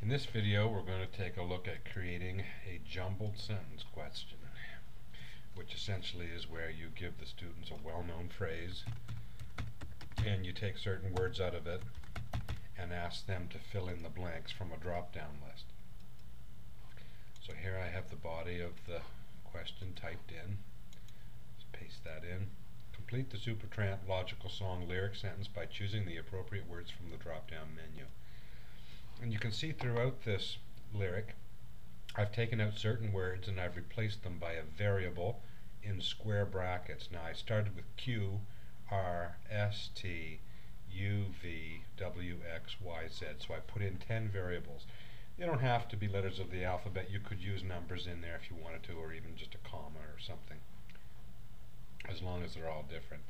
In this video, we're going to take a look at creating a jumbled sentence question, which essentially is where you give the students a well-known phrase and you take certain words out of it and ask them to fill in the blanks from a drop-down list. So here I have the body of the question typed in. Just paste that in. Complete the Supertramp logical song lyric sentence by choosing the appropriate words from the drop-down menu. And you can see throughout this lyric, I've taken out certain words and I've replaced them by a variable in square brackets. Now I started with Q, R, S, T, U, V, W, X, Y, Z. So I put in 10 variables. They don't have to be letters of the alphabet. You could use numbers in there if you wanted to, or even just a comma or something, as long as they're all different.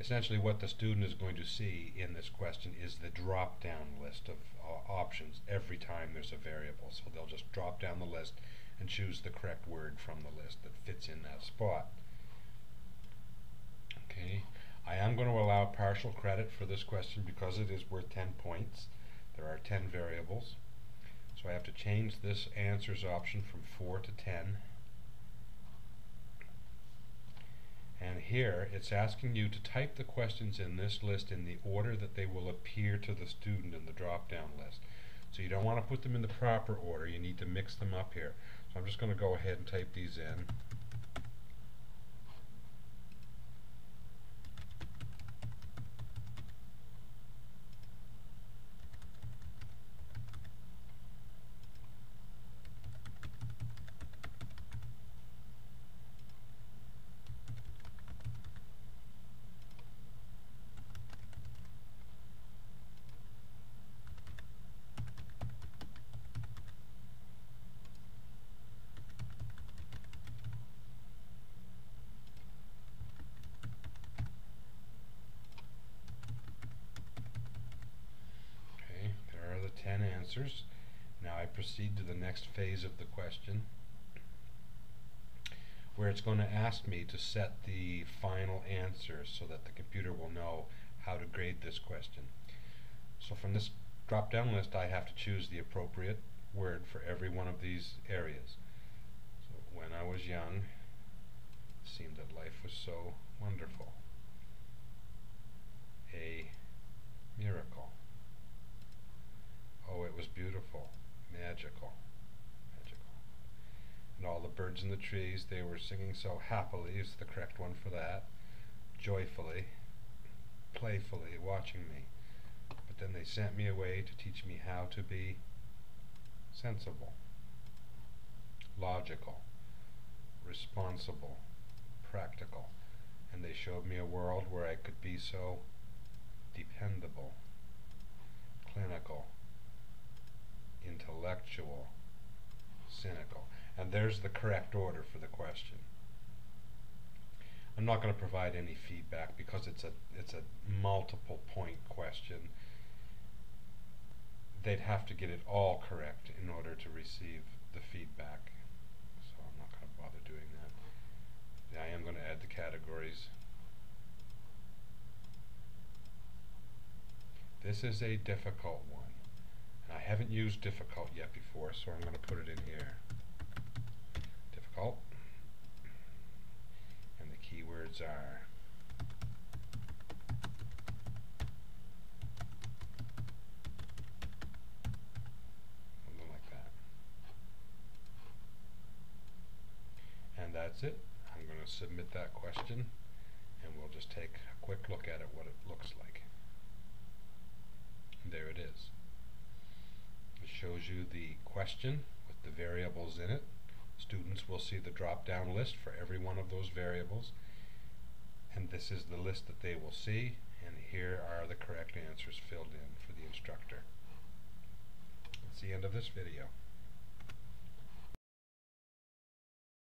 Essentially what the student is going to see in this question is the drop-down list of options every time there's a variable. So they'll just drop down the list and choose the correct word from the list that fits in that spot. Okay, I am going to allow partial credit for this question because it is worth 10 points. There are 10 variables. So I have to change this answers option from 4 to 10. And here it's asking you to type the questions in this list in the order that they will appear to the student in the drop-down list. So you don't want to put them in the proper order, you need to mix them up here. So I'm just going to go ahead and type these in. Okay, there are the 10 answers. Now I proceed to the next phase of the question, where it's going to ask me to set the final answer so that the computer will know how to grade this question. So from this drop-down list I have to choose the appropriate word for every one of these areas. So when I was young, it seemed that life was so wonderful. A miracle. Oh, it was beautiful. Magical. And all the birds in the trees, they were singing so happily is the correct one for that. Joyfully, playfully watching me. But then they sent me away to teach me how to be sensible, logical, responsible, practical. And they showed me a world where I could be so dependable, clinical, intellectual, cynical. And there's the correct order for the question. I'm not going to provide any feedback because it's a multiple point question. They'd have to get it all correct in order to receive the feedback. So I'm not going to bother doing that. I am going to add the categories. This is a difficult one. I haven't used difficult yet before, so I'm going to put it in here. Difficult. And the keywords are something like that. And that's it. I'm going to submit that question and we'll just take a quick look at it, what it looks like. And there it is. It shows you the question with the variables in it. Students will see the drop-down list for every one of those variables, and this is the list that they will see, and here are the correct answers filled in for the instructor. That's the end of this video.